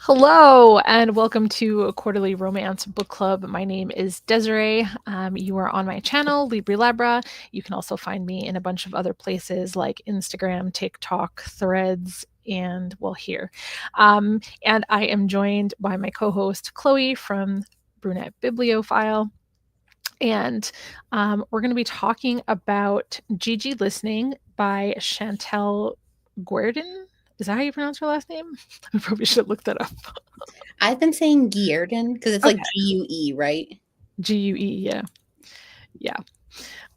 Hello, and welcome to a quarterly romance book club. My name is Desiree. You are on my channel, Libri Labra. You can also find me in a bunch of other places like Instagram, TikTok, Threads, and well, here. And I am joined by my co host, Chloe from Brunette Bibliophile. And we're going to be talking about Gigi Listening by Chantel Guertin. Is that how you pronounce her last name? I probably should look that up. I've been saying Guertin because it's like Okay. Gue, right? GUE, yeah. Yeah.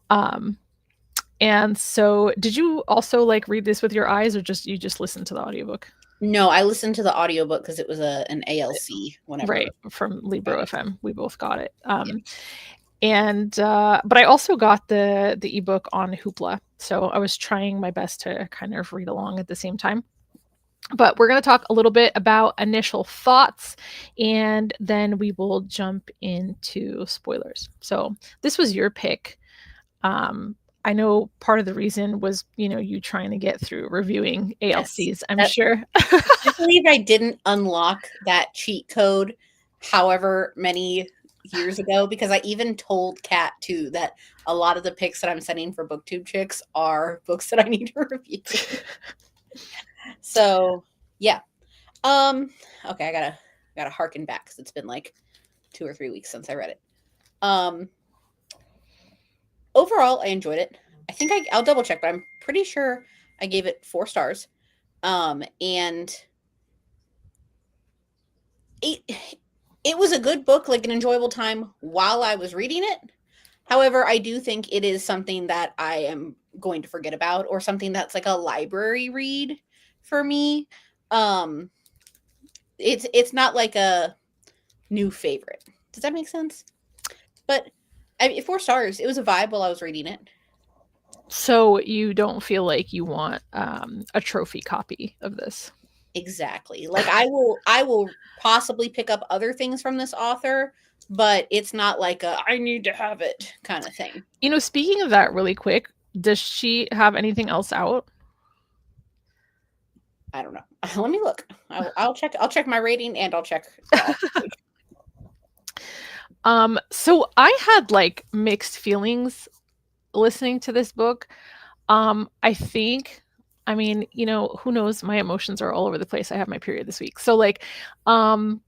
Um, and so did you also like read this with your eyes or just you just listened to the audiobook? No, I listened to the audiobook because it was an ALC Right, whenever from I got Libro it. FM. We both got it. Yeah. And but I also got the ebook on Hoopla. So I was trying my best to kind of read along at the same time. But we're going to talk a little bit about initial thoughts and then we will jump into spoilers. So this was your pick. I know part of the reason was, you trying to get through reviewing Yes. ALCs, I'm sure. I believe I didn't unlock that cheat code however many years ago because I even told Kat too that a lot of the picks that I'm sending for BookTube Chicks are books that I need to review. So yeah. Okay, I gotta harken back because it's been like 2 or 3 weeks since I read it. Um Overall, I enjoyed it. I think I'll double check, but I'm pretty sure I gave it 4 stars. And it it was a good book, like an enjoyable time while I was reading it. However, I do think it is something that I am going to forget about, or something that's like a library read for me. Um, it's not like a new favorite. Does that make sense? But I mean, 4 stars. It was a vibe while I was reading it. So you don't feel like you want a trophy copy of this? Exactly. Like I will possibly pick up other things from this author, but it's not like a I need to have it kind of thing. Speaking of that really quick, does she have anything else out? I don't know. Let me look. I'll check. I'll check my rating and I'll check the author page. So I had like mixed feelings listening to this book. I think I mean, who knows? My emotions are all over the place. I have my period this week. So like I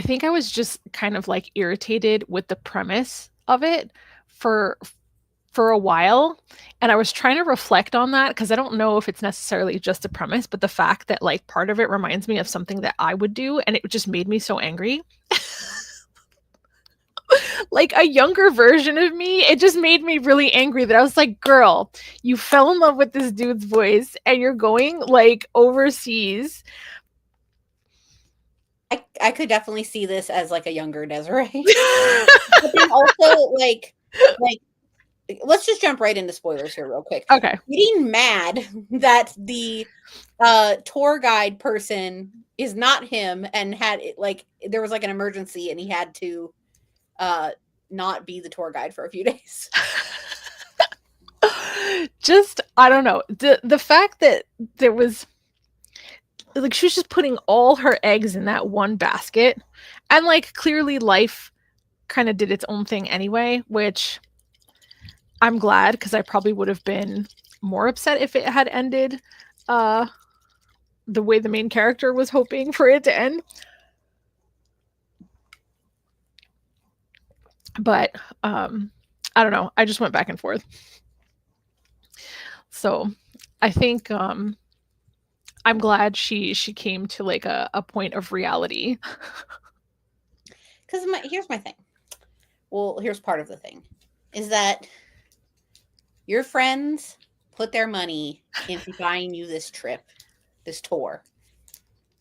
think I was just kind of like irritated with the premise of it for for a while, and I was trying to reflect on that because I don't know if it's necessarily just a premise, but the fact that like part of it reminds me of something that I would do and it just made me so angry. Like a younger version of me, it just made me really angry that I was like, girl, you fell in love with this dude's voice and you're going like overseas. I could definitely see this as like a younger Desiree, but then also like let's just jump right into spoilers here real quick. Okay. Getting mad that the tour guide person is not him and had it like there was like an emergency and he had to uh not be the tour guide for a few days. Just I don't know. The fact that there was like she was just putting all her eggs in that one basket and like clearly life kind of did its own thing anyway, which I'm glad because I probably would have been more upset if it had ended uh the way the main character was hoping for it to end. But I don't know. I just went back and forth. So I think I'm glad she came to like a point of reality. Because here's my thing. Well, here's part of the thing is that your friends put their money into buying you this trip, this tour.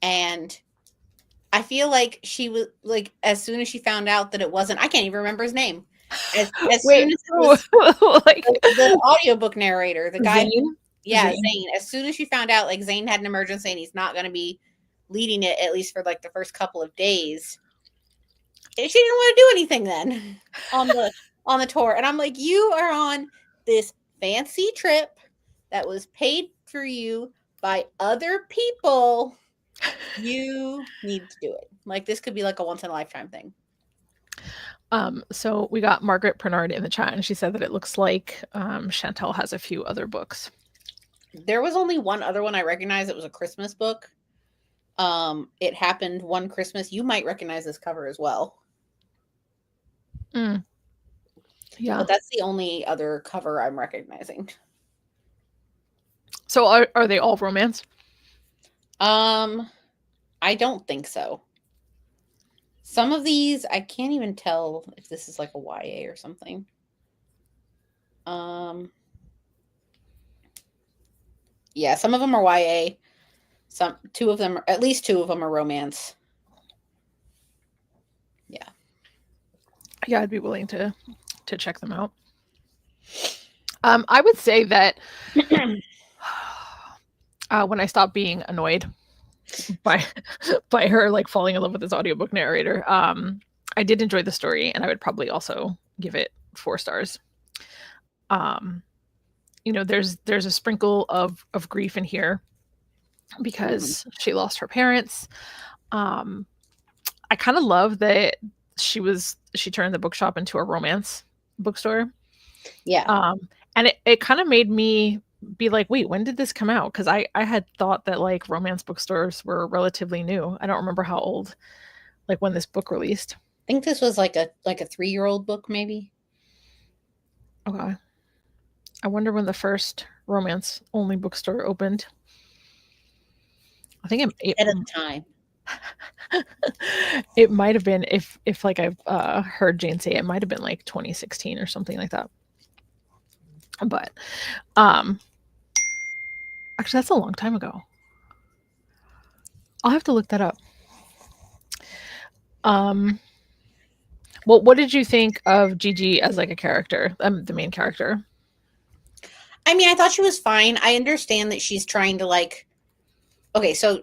And I feel like she was like, as soon as she found out that it wasn't, I can't even remember his name. As soon Wait, as it was like the audiobook narrator, the guy, Zane? yeah, Zane. Zane. As soon as she found out like Zane had an emergency and he's not going to be leading it at least for like the first couple of days, she didn't want to do anything then on the tour. And I'm like, you are on this fancy trip that was paid for you by other people, you need to do it. Like, this could be like a once in a lifetime thing. So we got Margaret Pernard in the chat, and she said that it looks like Chantel has a few other books. There was only one other one I recognized. It was a Christmas book. It happened one Christmas. You might recognize this cover as well. Yeah. But that's the only other cover I'm recognizing. So are they all romance? I don't think so. Some of these, I can't even tell if this is like a YA or something. Yeah, some of them are YA. At least two of them are romance. Yeah. Yeah, I'd be willing to check them out. I would say that when I stopped being annoyed by her like falling in love with this audiobook narrator, I did enjoy the story, and I would probably also give it 4 stars. There's a sprinkle of grief in here because she lost her parents. I kind of love that she turned the bookshop into a romance bookstore. Yeah. And it kind of made me be like, wait, when did this come out? Because I had thought that like romance bookstores were relatively new. I don't remember how old, like when this book released. I think this was like a 3-year-old book, maybe. Okay. I wonder when the first romance only bookstore opened. I think at the time. It might have been, if like I've heard Jane say, it might have been like 2016 or something like that. But actually, that's a long time ago. I'll have to look that up. Well, what did you think of Gigi as like a character, the main character? I mean, I thought she was fine. I understand that she's trying to like, okay, so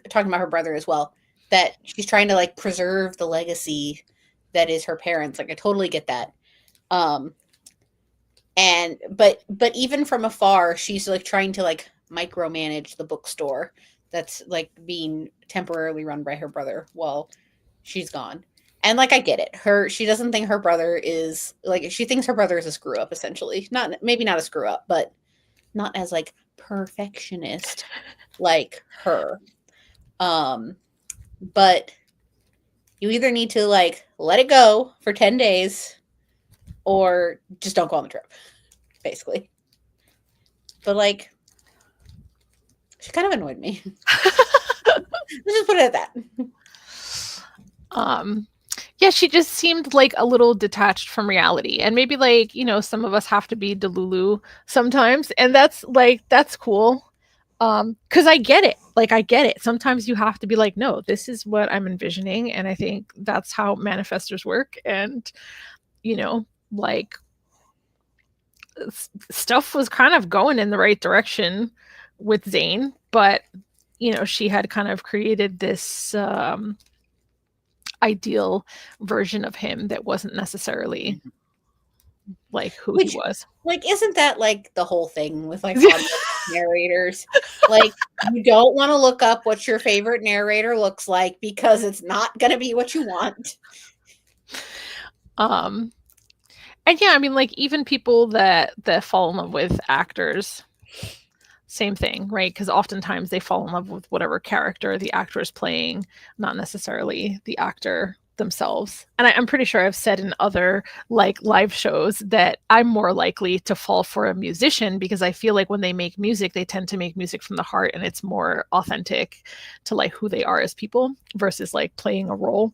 talking about her brother as well, that she's trying to like preserve the legacy that is her parents. Like, I totally get that. And but even from afar, she's like trying to like micromanage the bookstore that's like being temporarily run by her brother while she's gone. And like, I get it. She doesn't think her brother is like, she thinks her brother is a screw up, essentially. Maybe not a screw up, but not as like perfectionist like her. But you either need to like let it go for 10 days or just don't go on the trip, basically. But like, she kind of annoyed me. Let's just put it at that. Yeah, she just seemed like a little detached from reality. And maybe like, some of us have to be Delulu sometimes. And that's cool. Because I get it. Like, I get it. Sometimes you have to be like, no, this is what I'm envisioning. And I think that's how manifestors work. And, like, stuff was kind of going in the right direction with Zane. But, she had kind of created this ideal version of him that wasn't necessarily like who he was. Like, isn't that like the whole thing with like narrators? Like, you don't want to look up what your favorite narrator looks like because it's not going to be what you want. And yeah, I mean, like, even people that fall in love with actors, same thing, right? Because oftentimes they fall in love with whatever character the actor is playing, not necessarily the actor themselves. And I'm pretty sure I've said in other like live shows that I'm more likely to fall for a musician because I feel like when they make music, they tend to make music from the heart and it's more authentic to like who they are as people versus like playing a role.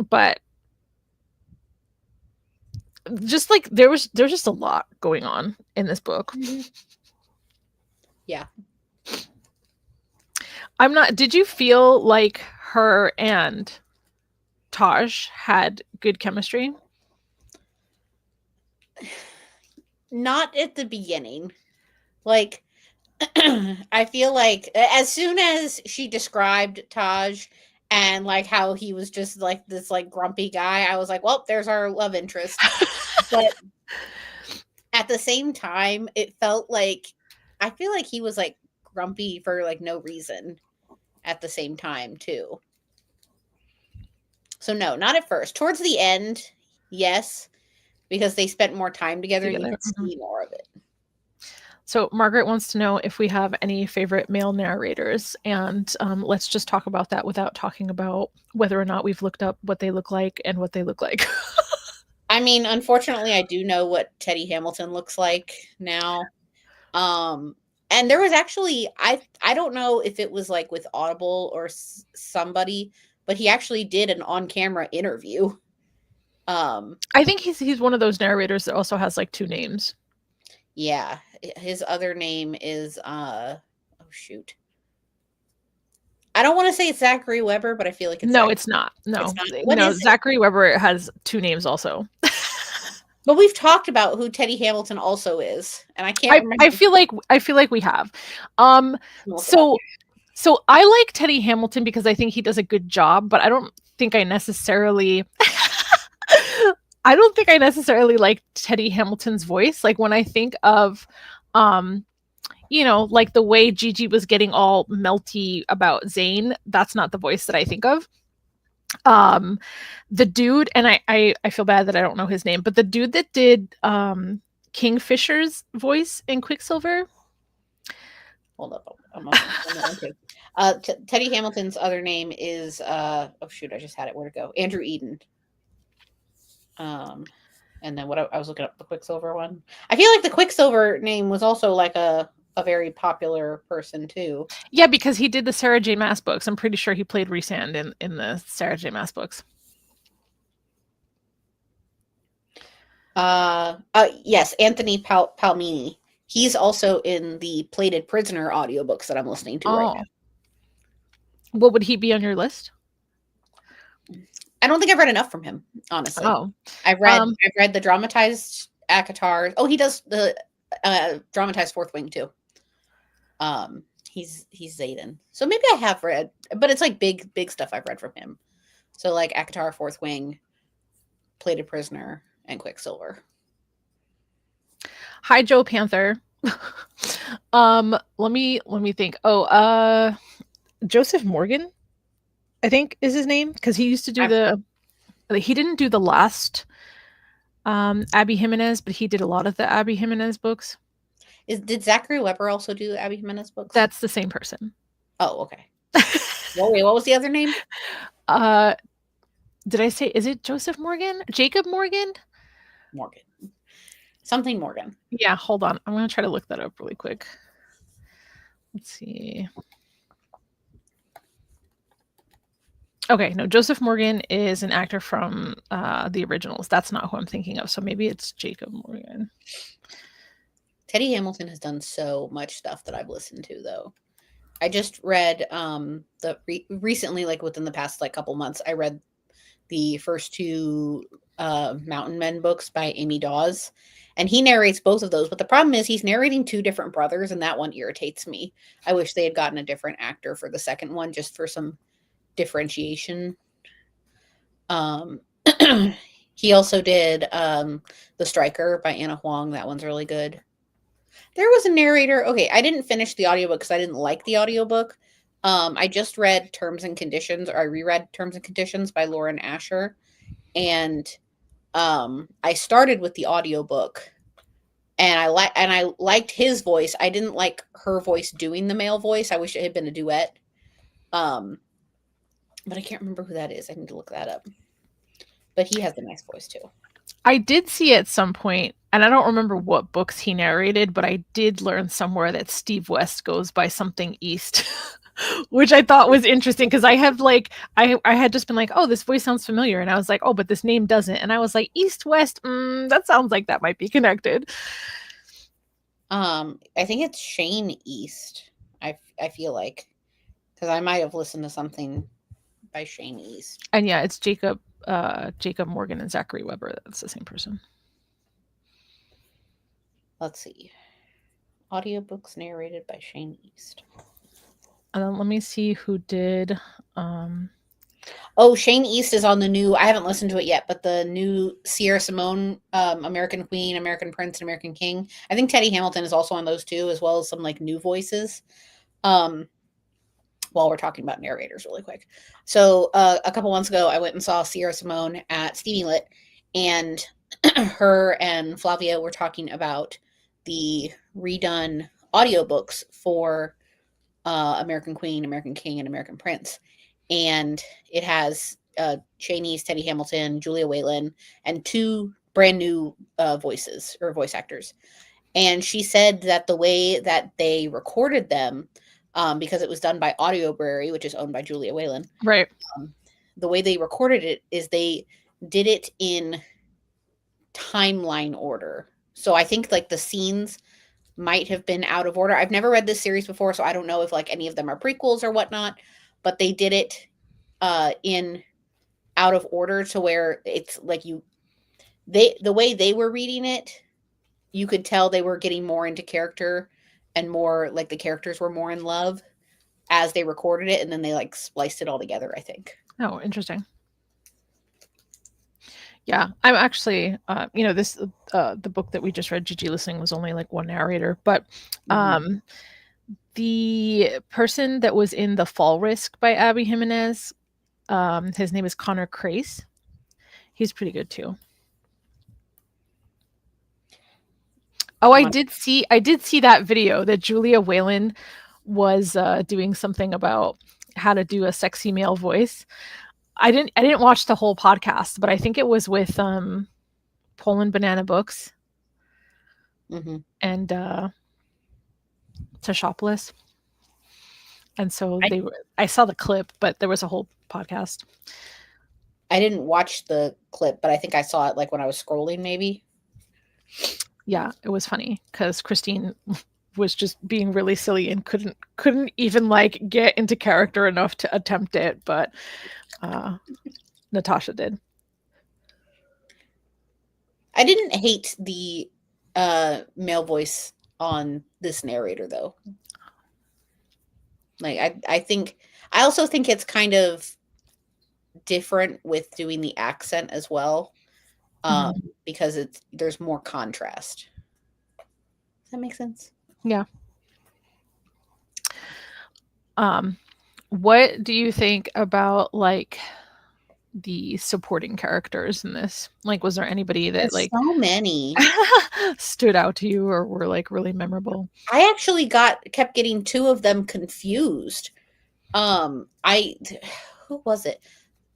But just like there's just a lot going on in this book. Yeah. Did you feel like her and Taj had good chemistry? Not at the beginning. Like, I feel like as soon as she described Taj and like how he was just like this like grumpy guy, I was like, well, there's our love interest. But at the same time, it felt like I feel like he was like grumpy for like no reason at the same time too. So no, not at first. Towards the end, yes, because they spent more time together and you Together. could see more of it. So Margaret wants to know if we have any favorite male narrators, and let's just talk about that without talking about whether or not we've looked up what they look like and what they look like. I mean, unfortunately, I do know what Teddy Hamilton looks like now. Um, and there was actually I don't know if it was like with Audible or somebody, but he actually did an on-camera interview. I think he's one of those narrators that also has like two names. Yeah, his other name is oh shoot. I don't want to say it's Zachary Weber, but I feel like it's No, Zach. it's not. It's No, not. What no. is it? Zachary Weber has two names also. But we've talked about who Teddy Hamilton also is, and I can't remember. I feel like we have. Um, Look it up. so so I like Teddy Hamilton because I think he does a good job, but I don't think I necessarily I don't think I necessarily like Teddy Hamilton's voice. Like when I think of like the way Gigi was getting all melty about Zayn, that's not the voice that I think of. The dude, and I feel bad that I don't know his name, but the dude that did Kingfisher's voice in Quicksilver. Hold up. Teddy Hamilton's other name is oh shoot, I just had it. Where'd it go? Andrew Eden. And then what I was looking up the Quicksilver one. I feel like the Quicksilver name was also like a very popular person too. Yeah, because he did the Sarah J. Maas books. I'm pretty sure he played Rhysand in the Sarah J. Maas books. Yes, Anthony Palmini. He's also in the Plated Prisoner audiobooks that I'm listening to right now. What would he be on your list? I don't think I've read enough from him, honestly. Oh. I've read the dramatized ACOTAR. Oh, he does the dramatized Fourth Wing too. He's Zayden. So maybe I have read, but it's like big stuff I've read from him. So like ACOTAR, Fourth Wing, Plated Prisoner, and Quicksilver. Hi, Joe Panther. Let me think. Oh, Joseph Morgan, I think is his name, because he used to do he didn't do the last Abby Jimenez, but he did a lot of the Abby Jimenez books. Did Zachary Weber also do Abby Jimenez books? That's the same person. Oh, okay. Well, wait, what was the other name? Did I say, is it Joseph Morgan? Jacob Morgan? Morgan. Something Morgan. Yeah, hold on. I'm going to try to look that up really quick. Let's see. Okay, no, Joseph Morgan is an actor from the originals. That's not who I'm thinking of. So maybe it's Jacob Morgan. Teddy Hamilton has done so much stuff that I've listened to, though. I just read recently, like within the past like couple months, I read the first two Mountain Men books by Amy Dawes, and he narrates both of those. But the problem is he's narrating two different brothers, and that one irritates me. I wish they had gotten a different actor for the second one, just for some differentiation. He also did The Striker by Anna Huang. That one's really good. There was a narrator. Okay, I didn't finish the audiobook because I didn't like the audiobook. I just read Terms and Conditions, or I reread Terms and Conditions by Lauren Asher. And I started with the audiobook, and I liked his voice. I didn't like her voice doing the male voice. I wish it had been a duet. But I can't remember who that is. I need to look that up. But he has a nice voice too. I did see at some point, and I don't remember what books he narrated, but I did learn somewhere that Steve West goes by something East, which I thought was interesting because I have like I had just been like, oh, this voice sounds familiar, and I was like, oh, but this name doesn't, and I was like, East West, that sounds like that might be connected. I think it's Shane East. I feel like, because I might have listened to something by Shane East. And yeah, it's Jacob Morgan and Zachary Weber. That's the same person. Let's see. Audiobooks narrated by Shane East. Let me see who did Oh, Shane East is on the new. I haven't listened to it yet, but the new Sierra Simone, American Queen, American Prince, and American King. I think Teddy Hamilton is also on those too, as well as some like new voices. Um, while we're talking about narrators, really quick. So a couple months ago, I went and saw Sierra Simone at Stevie Lit, and her and Flavia were talking about the redone audiobooks for American Queen, American King, and American Prince. And it has Cheney's Teddy Hamilton, Julia Whalen, and two brand new voices or voice actors. And she said that the way that they recorded them, because it was done by Audiobrary, which is owned by Julia Whalen, Right. the way they recorded it is they did it in timeline order. So I think like the scenes might have been out of order. I've never read this series before, so I don't know if like any of them are prequels or whatnot, but they did it in out of order to where it's like the way they were reading it, you could tell they were getting more into character and more like the characters were more in love as they recorded it, and then they like spliced it all together, I think. Oh, interesting. Yeah, I'm actually, this the book that we just read, Gigi Listening, was only like one narrator, but Mm-hmm. the person that was in The Fall Risk by Abby Jimenez, his name is Connor Crace. He's pretty good too. Oh, I did see that video that Julia Whalen was doing something about how to do a sexy male voice. I didn't watch the whole podcast, but I think it was with Poland Banana Books Mm-hmm. and Tashopolis. And so I saw the clip, but there was a whole podcast. I didn't watch the clip, but I think I saw it like when I was scrolling, maybe. Yeah, it was funny because Christine was just being really silly and couldn't even like get into character enough to attempt it, but Natasha did. I didn't hate the male voice on this narrator though. Like I also think it's kind of different with doing the accent as well. Because there's more contrast. Does that make sense? Yeah. What do you think about like the supporting characters in this? Like, was there anybody that There's like so many. stood out to you or were like really memorable? I actually kept getting two of them confused. I who was it?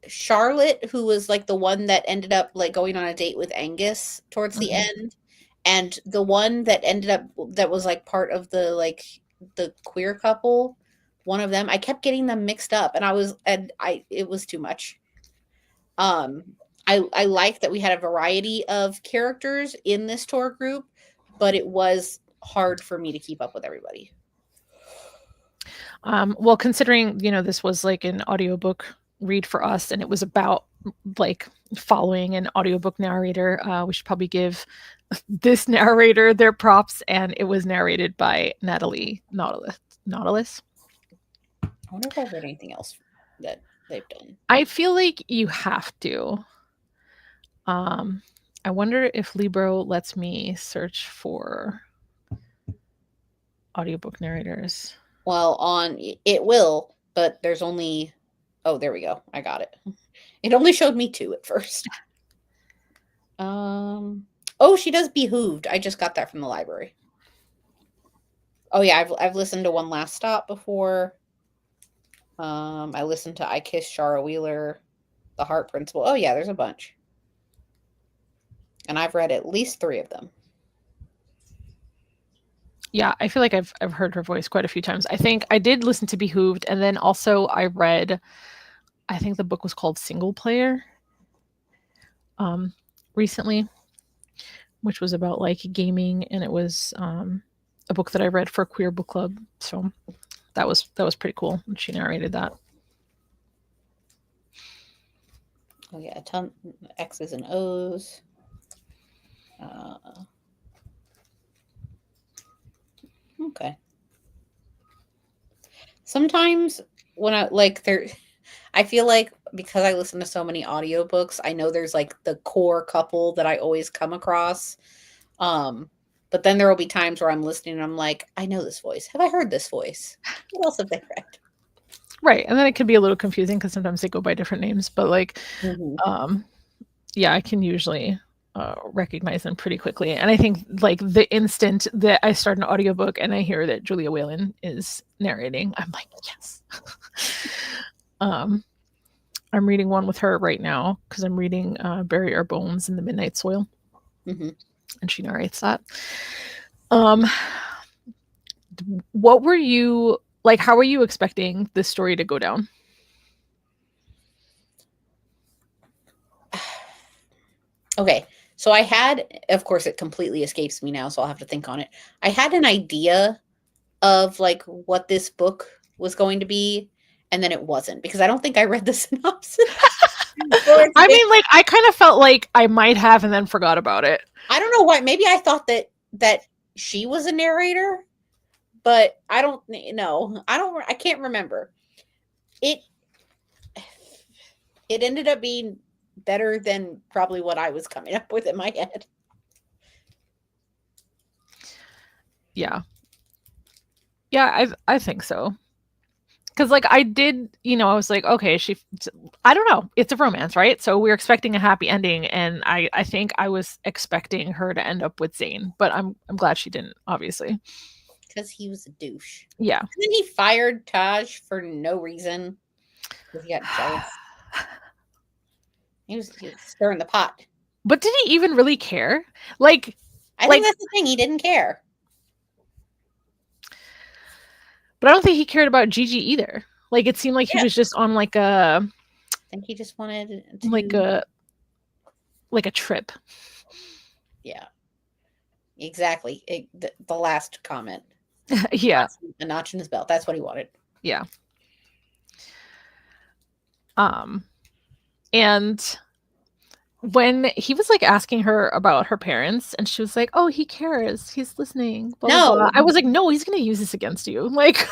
Charlotte, who was like the one that ended up like going on a date with Angus towards the end, and the one that ended up that was like part of the queer couple, one of them. I kept getting them mixed up, and it was too much. I like that we had a variety of characters in this tour group, but it was hard for me to keep up with everybody. Well, considering this was like an audiobook read for us, and it was about like following an audiobook narrator, we should probably give this narrator their props, and it was narrated by Natalie Nautilus. I wonder if I've read anything else that they've done. I feel like you have to. I wonder if Libro lets me search for audiobook narrators. Well, it will, but there's only oh, there we go. I got it. It only showed me two at first. Oh, she does Behooved. I just got that from the library. Oh yeah, I've listened to One Last Stop before. I listened to I Kissed Shara Wheeler, The Heart Principle. Oh yeah, there's a bunch. And I've read at least 3 of them. Yeah, I feel like I've heard her voice quite a few times. I think I did listen to Behooved, and then also I read, I think the book was called Single Player, recently, which was about like gaming, and it was a book that I read for Queer Book Club. So that was pretty cool. And she narrated that. Oh yeah, a ton X's and O's. Okay. Sometimes when I like there, I feel like because I listen to so many audiobooks, I know there's like the core couple that I always come across. But then there will be times where I'm listening and I'm like, I know this voice. Have I heard this voice? What else have they read? Right. And then it can be a little confusing because sometimes they go by different names. But like, yeah, I can usually recognize them pretty quickly. And I think like the instant that I start an audiobook and I hear that Julia Whalen is narrating, I'm like, yes. I'm reading one with her right now because I'm reading Bury Our Bones in the Midnight Soil. And she narrates that. What were you like? How were you expecting this story to go down? Okay, so I had, of course, it completely escapes me now, so I'll have to think on it. I had an idea of like what this book was going to be, and then it wasn't because I don't think I read the synopsis. I mean, like I kind of felt like I might have and then forgot about it. I don't know why. Maybe I thought that she was a narrator, but I don't know. I can't remember. It ended up being better than probably what I was coming up with in my head. Yeah. Yeah, I think so. Because like I did, I was like, okay, I don't know, it's a romance, right? So we're expecting a happy ending, and I think I was expecting her to end up with Zane, but I'm glad she didn't, obviously. Because he was a douche. Yeah. And then he fired Taj for no reason. Because he got jealous. He was stirring the pot. But did he even really care? Like, I think that's the thing. He didn't care. But I don't think he cared about Gigi either. Like, it seemed like he was just on like a. I think he just wanted to, like a trip. Yeah. Exactly. The last comment. Yeah. A notch in his belt. That's what he wanted. Yeah. And when he was like asking her about her parents, and she was like, "Oh, he cares. He's listening." Blah, no, blah, blah. I was like, "No, he's gonna use this against you." Like,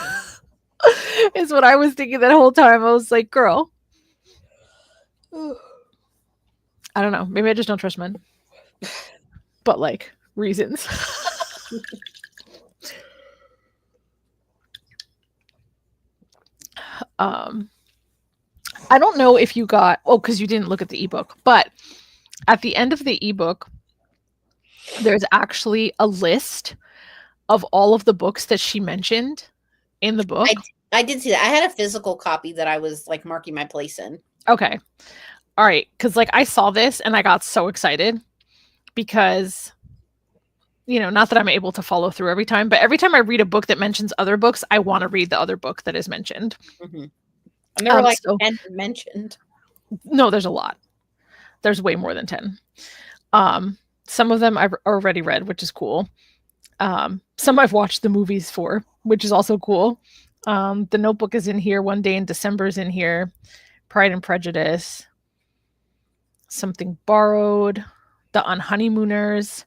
is what I was thinking that whole time. I was like, "Girl." I don't know. Maybe I just don't trust men. But like reasons. I don't know if you got because you didn't look at the ebook, but at the end of the ebook, there's actually a list of all of the books that she mentioned in the book. I did see that. I had a physical copy that I was like marking my place in. Okay. All right. Because like I saw this and I got so excited because, not that I'm able to follow through every time, but every time I read a book that mentions other books, I want to read the other book that is mentioned. And there were like 10 mentioned. No, there's a lot. There's way more than 10. Some of them I've already read, which is cool. Some I've watched the movies for, which is also cool. The Notebook is in here. One Day in December is in here. Pride and Prejudice. Something Borrowed. The Unhoneymooners.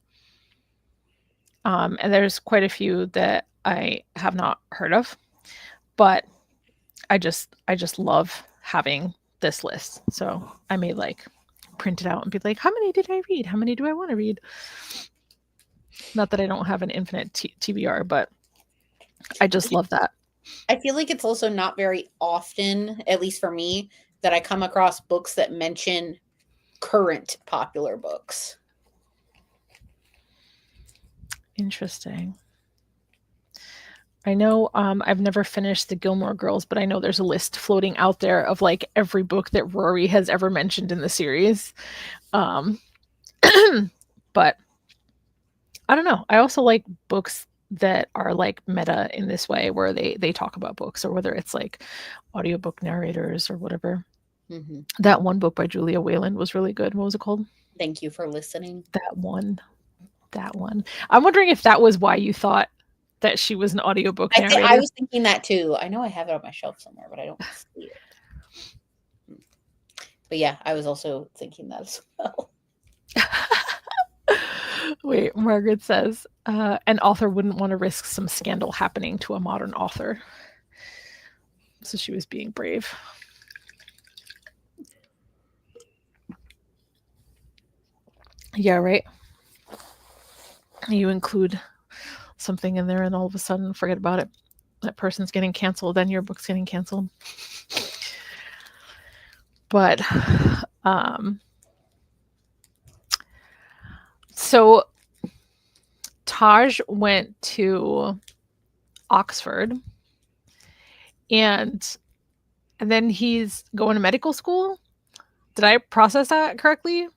And there's quite a few that I have not heard of, but I just love having this list. So I may like print it out and be like, how many did I read? How many do I want to read? Not that I don't have an infinite TBR, but I just love that. I feel like it's also not very often, at least for me, that I come across books that mention current popular books. Interesting. I know I've never finished the Gilmore Girls, but I know there's a list floating out there of like every book that Rory has ever mentioned in the series. But I don't know. I also like books that are like meta in this way, where they talk about books, or whether it's like audiobook narrators or whatever. That one book by Julia Whalen was really good. What was it called? Thank You for Listening. That one. I'm wondering if that was why you thought that she was an audiobook narrator. I was thinking that too. I know I have it on my shelf somewhere, but I don't see it. But yeah, I was also thinking that as well. Wait, Margaret says, an author wouldn't want to risk some scandal happening to a modern author. So she was being brave. Yeah, right. You include something in there and all of a sudden forget about it. That person's getting canceled, then your book's getting canceled. But um so Taj went to Oxford and and then he's going to medical school. Did I process that correctly?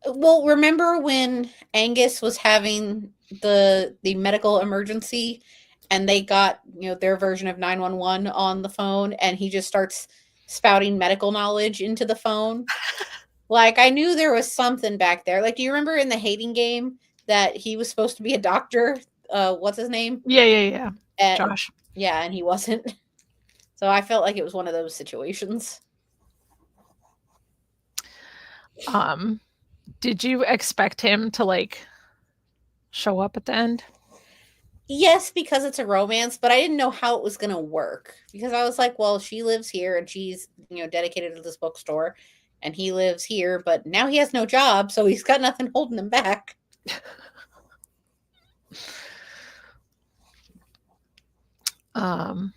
Well, remember when Angus was having the medical emergency and they got, their version of 911 on the phone and he just starts spouting medical knowledge into the phone? Like, I knew there was something back there. Like, do you remember in the hating game that he was supposed to be a doctor? What's his name? Yeah, yeah, yeah. At, Josh. yeah, and he wasn't. So I felt like it was one of those situations. Um did you expect him to like show up at the end? Yes, because it's a romance, but I didn't know how it was going to work because I was like, well, she lives here and she's, dedicated to this bookstore and he lives here, but now he has no job, so he's got nothing holding him back. Um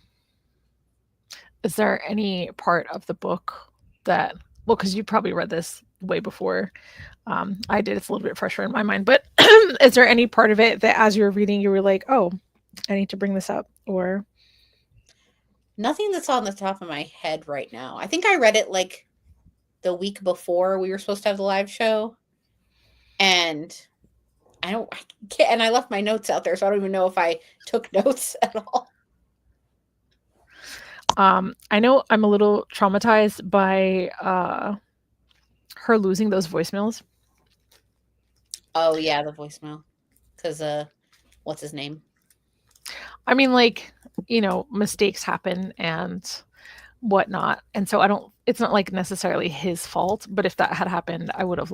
is there any part of the book that, well, because you probably read this way before I did, it's a little bit fresher in my mind, but is there any part of it that as you were reading you were like, oh, I need to bring this up? Or Nothing that's on the top of my head right now. I think I read it like the week before we were supposed to have the live show, and I can't, and I left my notes out there, so I don't even know if I took notes at all. I know I'm a little traumatized by her losing those voicemails. Oh yeah, the voicemail, because what's his name? I mean, like, mistakes happen and whatnot. And so I don't, it's not like necessarily his fault, but if that had happened, I would have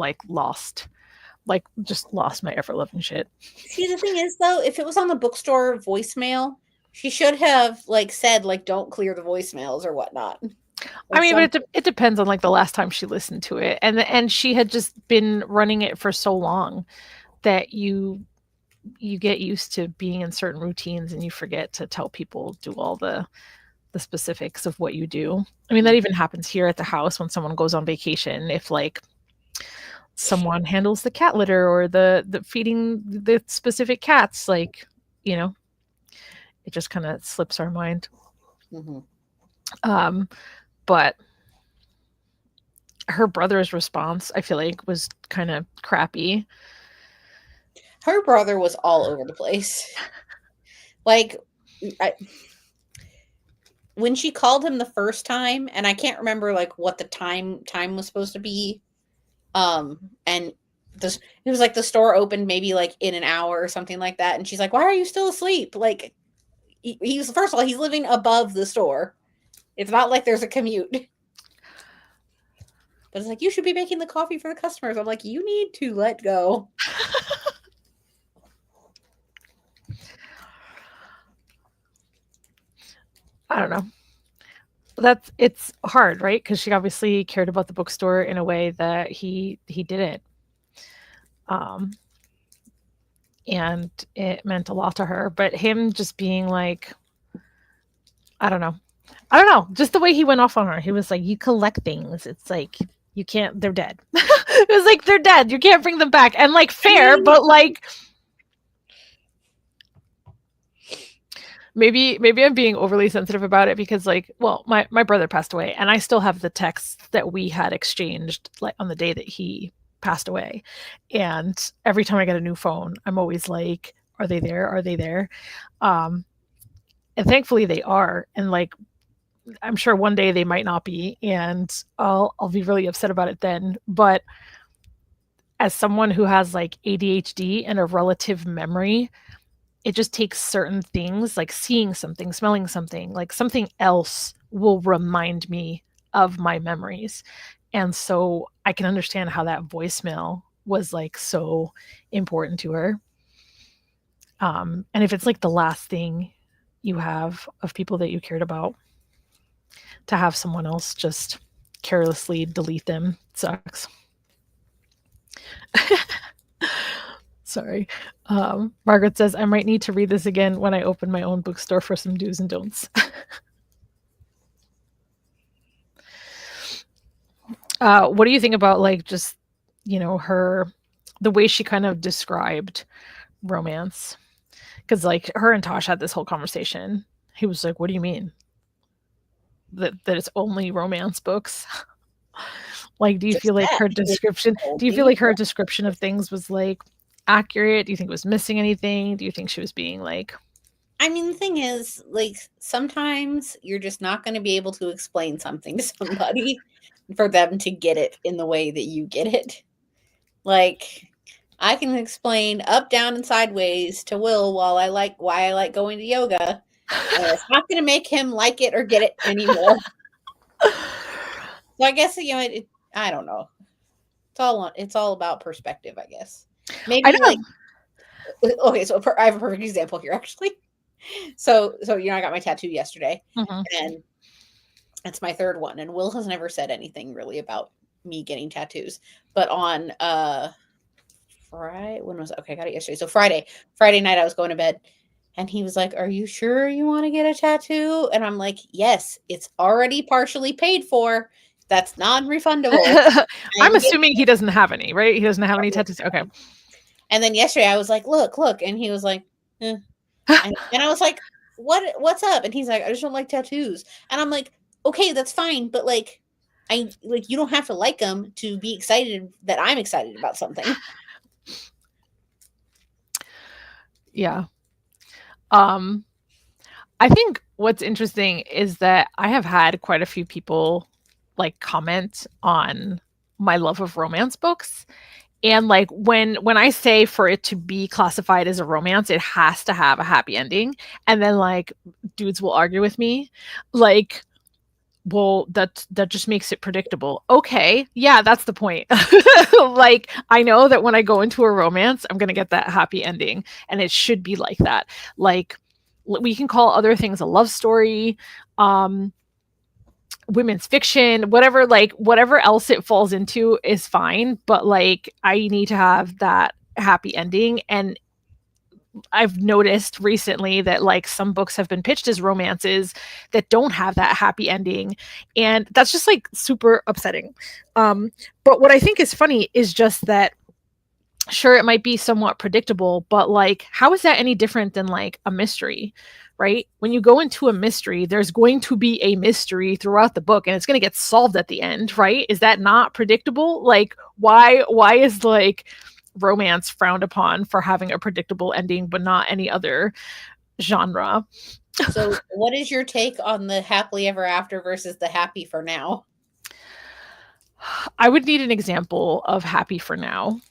just lost my ever loving shit. See, the thing is, though, if it was on the bookstore voicemail, she should have like said like don't clear the voicemails or whatnot or I mean, but something. it depends on like the last time she listened to it. And she had just been running it for so long that you get used to being in certain routines and you forget to tell people do all the specifics of what you do. I mean, that even happens here at the house when someone goes on vacation. If like someone handles the cat litter or the feeding the specific cats, like, you know, it just kind of slips our mind. Mm-hmm. Um, but her brother's response, I feel like, was kind of crappy. Her brother was all over the place. Like, when she called him the first time, and I can't remember like what the time was supposed to be. And this it was like the store opened maybe like in an hour or something like that, and she's like, "Why are you still asleep?" Like, he's first of all he's living above the store. It's not like there's a commute. But it's like, you should be making the coffee for the customers. I'm like, you need to let go. I don't know. It's hard, right? Because she obviously cared about the bookstore in a way that he didn't. Um, and it meant a lot to her. But him just being like, I don't know. I don't know. Just the way he went off on her. He was like, "You collect things. It's like you can't. They're dead." It was like they're dead. You can't bring them back. And like fair, but like maybe I'm being overly sensitive about it because like, well, my brother passed away, and I still have the texts that we had exchanged like on the day that he passed away. And every time I get a new phone, I'm always like, "Are they there? Are they there?" Um, and thankfully they are. And like I'm sure one day they might not be, and I'll be really upset about it then. But as someone who has like ADHD and a relative memory, it just takes certain things like seeing something, smelling something, like something else will remind me of my memories. And so I can understand how that voicemail was like so important to her. And if it's like the last thing you have of people that you cared about, to have someone else just carelessly delete them sucks. Sorry. Margaret says, I might need to read this again when I open my own bookstore for some do's and don'ts. What do you think about like just, the way she kind of described romance? Because like her and Tosh had this whole conversation. He was like, "What do you mean that it's only romance books?" Like, do you Just feel like that. her It description? told Do you feel me. like her description of things was like accurate? Do you think it was missing anything? Do you think she was being like? I mean, the thing is, like, sometimes you're just not going to be able to explain something to somebody for them to get it in the way that you get it. Like, I can explain up, down, and sideways to Will while I like why I like going to yoga, and it's not going to make him like it or get it anymore. So I guess I don't know. It's all about perspective, I guess. I Maybe like don't okay, so I have a perfect example here actually. So I got my tattoo yesterday, know. Hmm. and it's my third one, and Will has never said anything really about me getting tattoos. But on Friday, when was it? Okay, I got it yesterday. So Friday night I was going to bed, and he was like, "Are you sure you want to get a tattoo?" And I'm like, "Yes, it's already partially paid for. That's non-refundable. I'm I'm getting assuming he doesn't have any, right? He doesn't have any tattoos. Okay. it." And then yesterday I was like, "Look," and he was like, eh. And I was like, what's up?" And he's like, "I just don't like tattoos." And I'm like, "Okay, that's fine, but like you don't have to like them to be excited that I'm excited about something." Yeah. Um, I think what's interesting is that I have had quite a few people like comment on my love of romance books. And like when I say for it to be classified as a romance, it has to have a happy ending. And then like dudes will argue with me like, well, that just makes it predictable. Okay, yeah, that's the point. Like I know that when I go into a romance, I'm going to get that happy ending and it should be like that. Like we can call other things a love story, um women's fiction, whatever, like whatever else it falls into is fine, but like I need to have that happy ending. And I've noticed recently that like some books have been pitched as romances that don't have that happy ending, and that's just like super upsetting. But what I think is funny is just that sure it might be somewhat predictable, but like how is that any different than like a mystery? Right? When you go into a mystery, there's going to be a mystery throughout the book and it's going to get solved at the end, right? Is that not predictable? Like why is like romance frowned upon for having a predictable ending but not any other genre? So, what is your take on the happily ever after versus the happy for now? I would need an example of happy for now.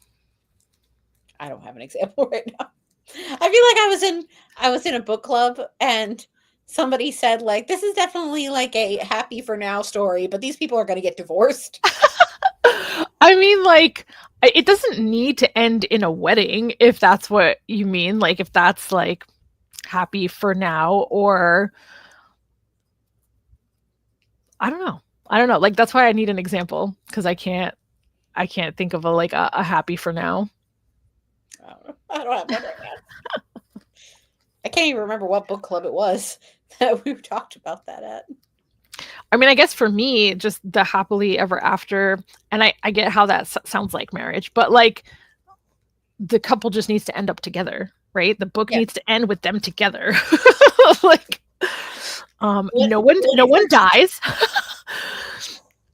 I don't have an example right now. I feel like I was in a book club, and somebody said like, "This is definitely like a happy for now story, but these people are going to get divorced." I mean, like, it doesn't need to end in a wedding if that's what you mean. Like, if that's like happy for now, or I don't know. I don't know. Like, that's why I need an example because I can't think of a like a happy for now. I don't have one right now. I can't even remember what book club it was that we talked about that at. I mean, I guess for me, just the happily ever after, and I get how that sounds like marriage, but like the couple just needs to end up together, right? The book Yeah. needs to end with them together. Like What no is one your dies.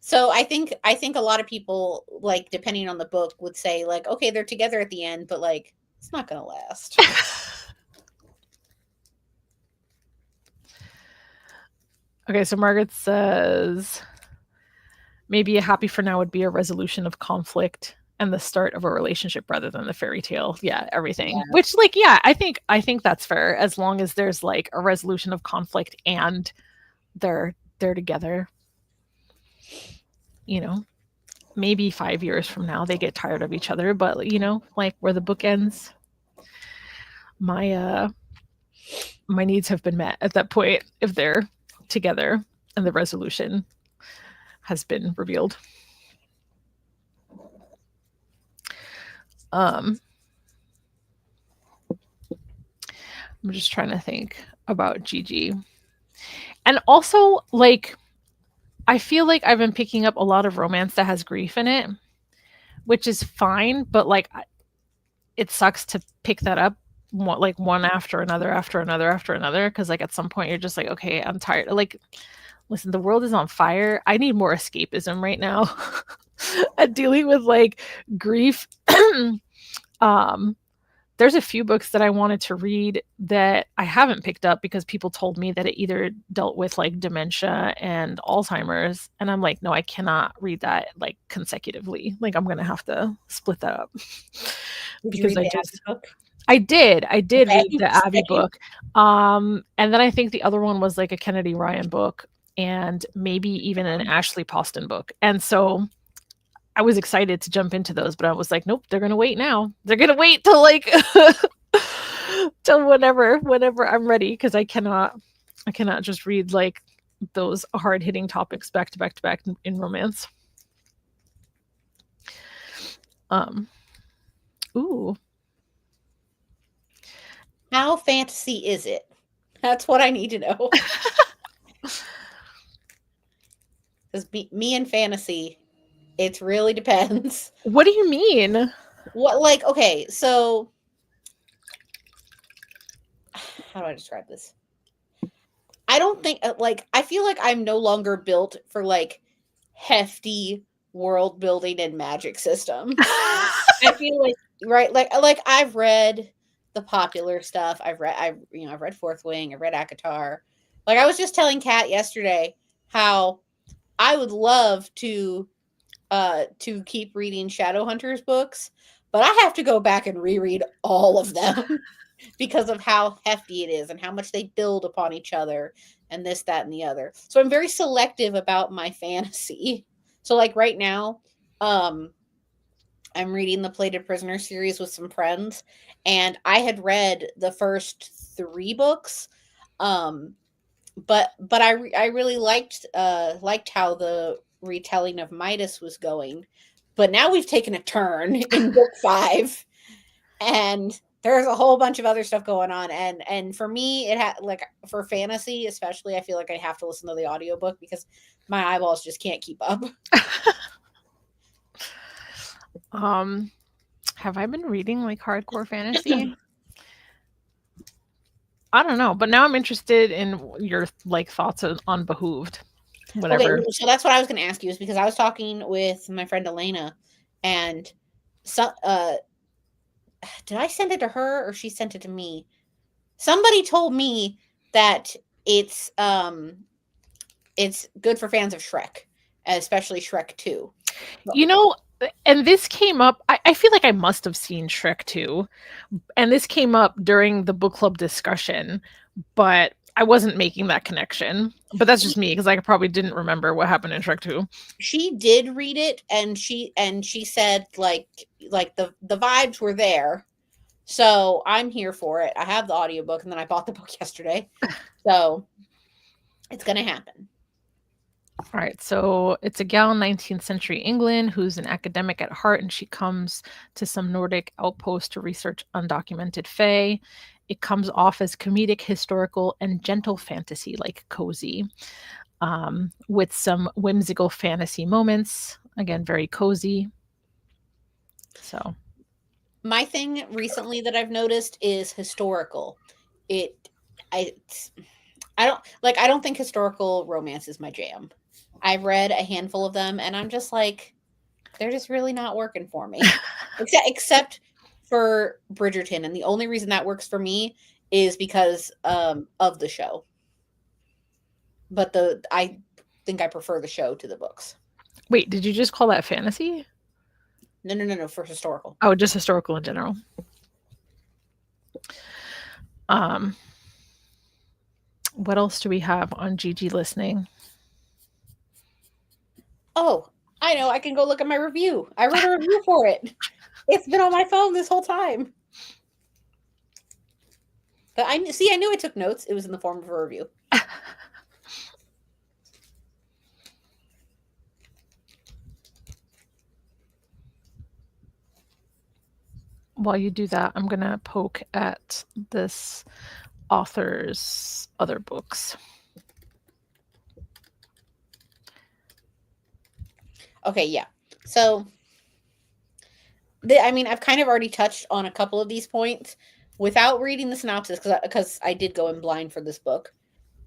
So I think a lot of people, like, depending on the book, would say like, okay, they're together at the end, but like it's not gonna last. Okay, so Margaret says maybe a happy for now would be a resolution of conflict and the start of a relationship rather than the fairy tale. Yeah, everything. Yeah. Which like yeah, I think that's fair as long as there's like a resolution of conflict and they're together. You know, maybe 5 years from now they get tired of each other, but you know, like where the book ends, my my needs have been met at that point if they're together and the resolution has been revealed. Um, I'm just trying to think about Gigi. And also, like, I feel like I've been picking up a lot of romance that has grief in it, which is fine, but like it sucks to pick that up like one after another after another after another, because like at some point you're just like, okay, I'm tired. Like, listen, the world is on fire. I need more escapism right now. At dealing with like grief. um there's a few books that I wanted to read that I haven't picked up because people told me that it either dealt with like dementia and Alzheimer's. And I'm like, no, I cannot read that like consecutively. Like, I'm going to have to split that up. Did you Because read I the Abby just, book? I did read Okay, the Abby same. book. And then I think the other one was like a Kennedy Ryan book and maybe even an Ashley Poston book. And so I was excited to jump into those, but I was like, nope, they're gonna wait now. They're gonna wait till like till whenever I'm ready, because I cannot just read like those hard hitting topics back to back to back in romance. Um, ooh, How fantasy is it? That's what I need to know. Because me and fantasy, it really depends. what do you mean? What, like, okay, so how do I describe this? I don't think, like, I feel like I'm no longer built for like hefty world building and magic systems. I feel like, right, like I've read the popular stuff. I've read Fourth Wing. I've read ACOTAR. Like, I was just telling Kat yesterday how I would love to keep reading Shadowhunters books, but I have to go back and reread all of them because of how hefty it is and how much they build upon each other and this, that, and the other. So I'm very selective about my fantasy. So like right now, I'm reading the Plated Prisoner series with some friends, and I had read the first 3 books, um, but I really liked how the retelling of Midas was going. But now we've taken a turn in book 5, and there's a whole bunch of other stuff going on. And for me, it had like for fantasy, especially, I feel like I have to listen to the audiobook because my eyeballs just can't keep up. Um, have I been reading like hardcore fantasy? I don't know, but now I'm interested in your like thoughts on Behooved. Okay, Whatever. so that's what I was going to ask you, is because I was talking with my friend Elena, and so did I send it to her or she sent it to me? Somebody told me that it's good for fans of Shrek, especially Shrek 2. You know, and this came up, I feel like I must have seen Shrek 2, and this came up during the book club discussion, but I wasn't making that connection. But that's just me because I probably didn't remember what happened in Shrek 2. She did read it, and she said like the vibes were there. So I'm here for it. I have the audiobook, and then I bought the book yesterday. So it's going to happen. All right, so it's a gal in 19th century England who's an academic at heart, and she comes to some Nordic outpost to research undocumented fae. It comes off as comedic, historical, and gentle fantasy, like cozy, with some whimsical fantasy moments. Again, very cozy. So, My thing recently that I've noticed is historical. It I I don't think historical romance is my jam. I've read a handful of them, and I'm just like, they're just really not working for me. Except for Bridgerton, and the only reason that works for me is because of the show. But I think I prefer the show to the books. wait, did you just call that fantasy? No, for historical. Oh, just historical in general. Um, what else do we have on Gigi listening? Oh, I know. I can go look at my review. I wrote a review for it. It's been on my phone this whole time. But I knew I took notes. It was in the form of a review. while you do that, I'm going to poke at this author's other books. Okay, yeah. So, I've kind of already touched on a couple of these points without reading the synopsis because I did go in blind for this book.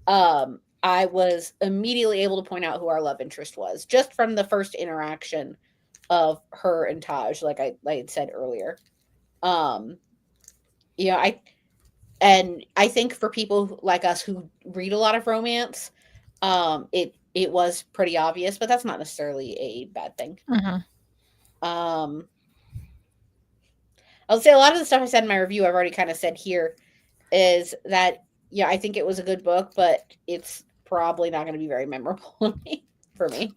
I was immediately able to point out who our love interest was just from the first interaction of her and Taj, like I had said earlier. You know, I think for people like us who read a lot of romance, it was pretty obvious, but that's not necessarily a bad thing. Um, I'll say a lot of the stuff I said in my review, I've already kind of said here, is that yeah, I think it was a good book, but it's probably not going to be very memorable for me.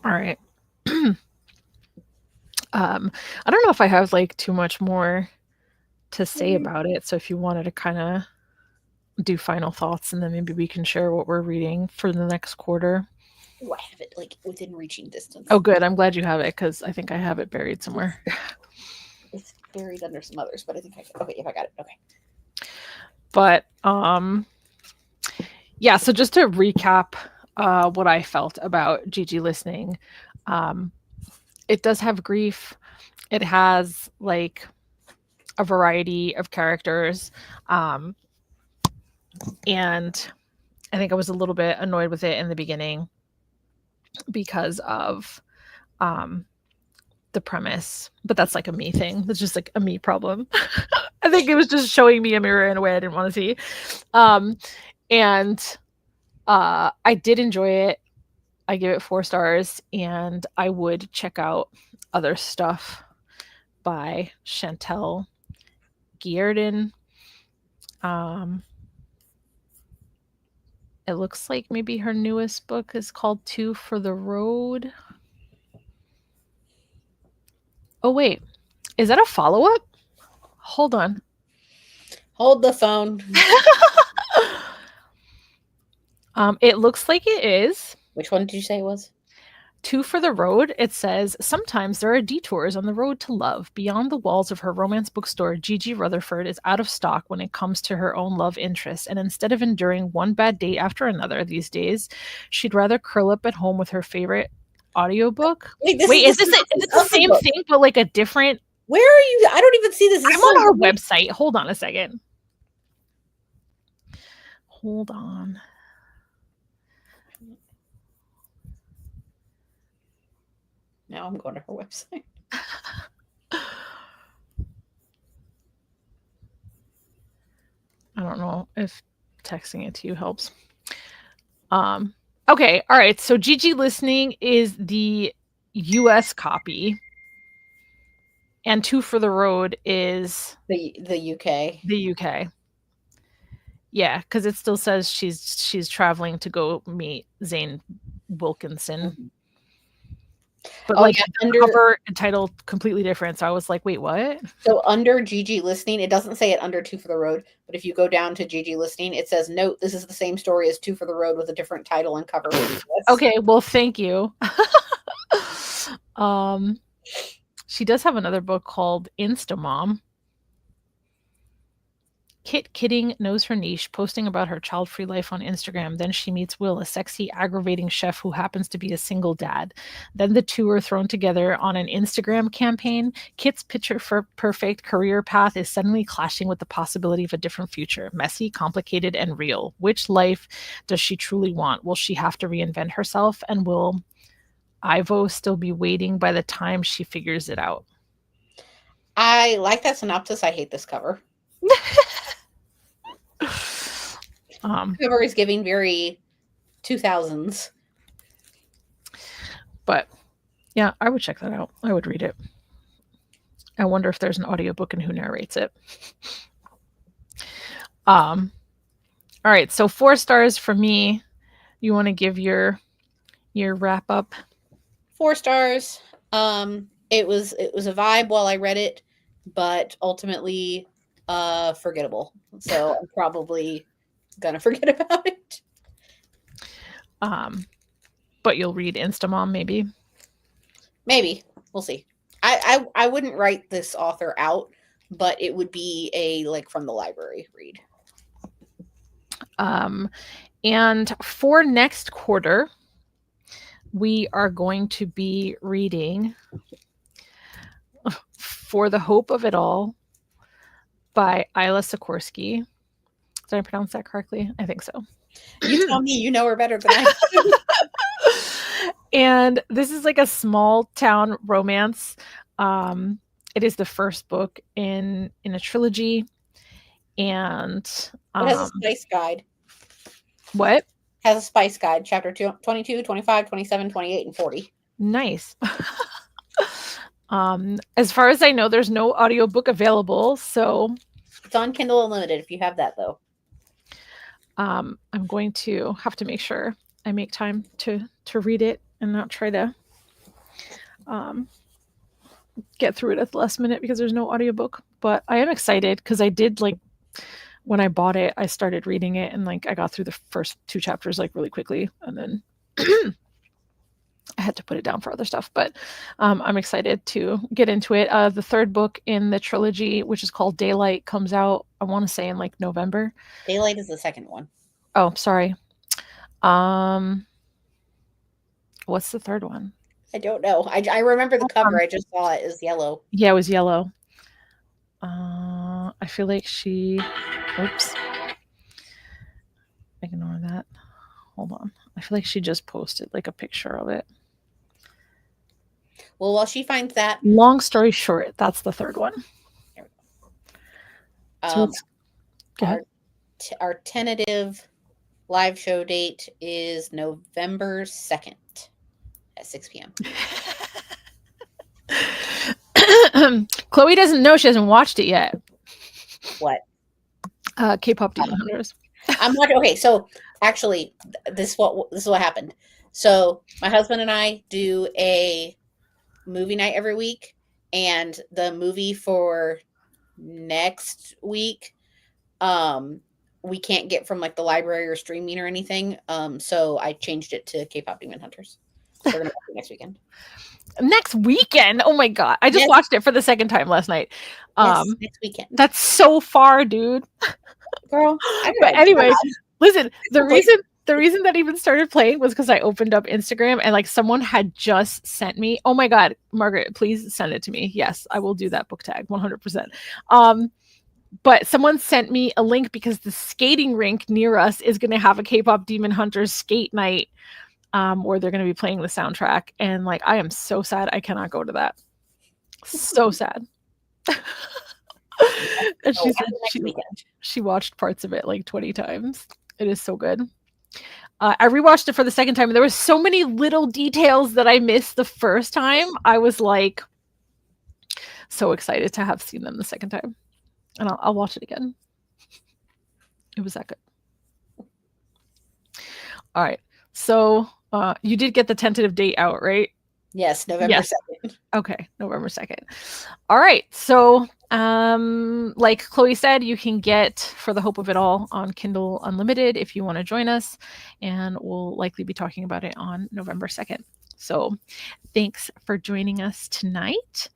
All right. I don't know if I have like too much more to say about it. So if you wanted to kind of do final thoughts, and then maybe we can share what we're reading for the next quarter. Oh, I have it like within reaching distance. Oh, good. I'm glad you have it because I think I have it buried somewhere. It's buried under some others, but I think okay, if I got it, okay. But yeah. So just to recap, what I felt about Gigi listening, it does have grief. It has like a variety of characters, and I think I was a little bit annoyed with it in the beginning because of the premise, but that's like a me thing. That's just like a me problem. I think it was just showing me a mirror in a way I didn't want to see. And I did enjoy it. I give it 4 stars, and I would check out other stuff by Chantel Guertin. It looks like maybe her newest book is called Two for the Road. Oh, wait. Is that a follow-up? Hold on. Hold the phone. It looks like it is. Which one did you say it was? Two for the Road. It says, sometimes there are detours on the road to love. Beyond the walls of her romance bookstore, Gigi Rutherford is out of stock when it comes to her own love interests, and instead of enduring one bad date after another these days, she'd rather curl up at home with her favorite audiobook. Wait, is this the same thing, but like a different... Where are you? I don't even see this. I'm on her website. Hold on a second. Hold on. Now I'm going to her website. I don't know if texting it to you helps. Okay, all right. So Gigi Listening is the US copy, and Two for the Road is the UK. The UK. Yeah, because it still says she's traveling to go meet Zane Wilkinson. Mm-hmm. But like the cover and title completely different. So I was like, wait, what? So under Gigi Listening, it doesn't say it under Two for the Road, but if you go down to Gigi Listening, it says, note, this is the same story as Two for the Road with a different title and cover. Okay, well, thank you. She does have another book called Instamom. Kit kidding knows her niche, posting about her child-free life on Instagram. Then she meets Will, a sexy, aggravating chef who happens to be a single dad. Then the two are thrown together on an Instagram campaign. Kit's picture-perfect career path is suddenly clashing with the possibility of a different future. Messy, complicated, and real. Which life does she truly want? Will she have to reinvent herself? And will Ivo still be waiting by the time she figures it out? I like that synopsis. I hate this cover. Cover is giving very 2000s. But yeah, I would check that out. I would read it. I wonder if there's an audiobook and who narrates it. All right, so 4 stars for me. You want to give your wrap up? 4 stars. It was a vibe while I read it, but ultimately forgettable. So I'm probably gonna forget about it. But you'll read Instamom maybe? Maybe. We'll see. I wouldn't write this author out, but it would be a like from the library read. And for next quarter, we are going to be reading For the Hope of It All by Isla Sikorsky. Did I pronounce that correctly? I think so. You tell me, you know her better than I do. And this is like a small town romance. It is the first book in a trilogy. And It has a spice guide. What? Has a spice guide, chapter 22, 25, 27, 28, and 40. Nice. As far as I know, there's no audiobook available, so it's on Kindle Unlimited if you have that, though. I'm going to have to make sure I make time to read it and not try to get through it at the last minute because there's no audiobook. But I am excited because I did, like, when I bought it, I started reading it and like I got through the first 2 chapters like really quickly, and then I had to put it down for other stuff. But I'm excited to get into it. The third book in the trilogy, which is called Daylight, comes out, I want to say, in like November. Daylight is the second one. Oh, sorry. What's the third one? I don't know. I remember the cover. I just saw it as yellow. Yeah, it was yellow. I feel like she... Oops. Ignore that. Hold on. I feel like she just posted like a picture of it. Well, while she finds that... Long story short, that's the third one. There we go. So go ahead. Our tentative live show date is November 2nd at 6 p.m. Chloe doesn't know, she hasn't watched it yet. What? K-pop Demon Hunters. I'm watching. Okay, so actually, this is what happened. So my husband and I do a movie night every week, and the movie for next week, we can't get from like the library or streaming or anything. So I changed it to K-pop Demon Hunters. So we're gonna watch it next weekend. Next weekend? Oh my god! I just watched it for the second time last night. Next weekend. That's so far, dude. Girl. But anyway, listen. The reason that even started playing was because I opened up Instagram and like someone had just sent me. Oh my god, Margaret, please send it to me. Yes, I will do that book tag 100%. But someone sent me a link because the skating rink near us is going to have a K-pop Demon Hunters skate night. Where they're going to be playing the soundtrack, and like I am so sad I cannot go to that. So sad. And she said she watched parts of it like 20 times. It is so good. I rewatched it for the second time, and there were so many little details that I missed the first time. I was like so excited to have seen them the second time, and I'll watch it again. It was that good. All right, so you did get the tentative date out, right? Yes, November 2nd. Okay, November 2nd. All right, so like Chloe said, you can get For the Hope of It All on Kindle Unlimited if you want to join us, and we'll likely be talking about it on November 2nd. So thanks for joining us tonight,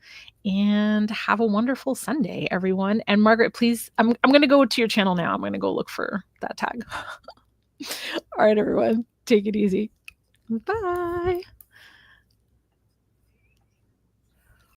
and have a wonderful Sunday, everyone. And Margaret, please, I'm going to go to your channel now. I'm going to go look for that tag. All right, everyone, take it easy. Bye.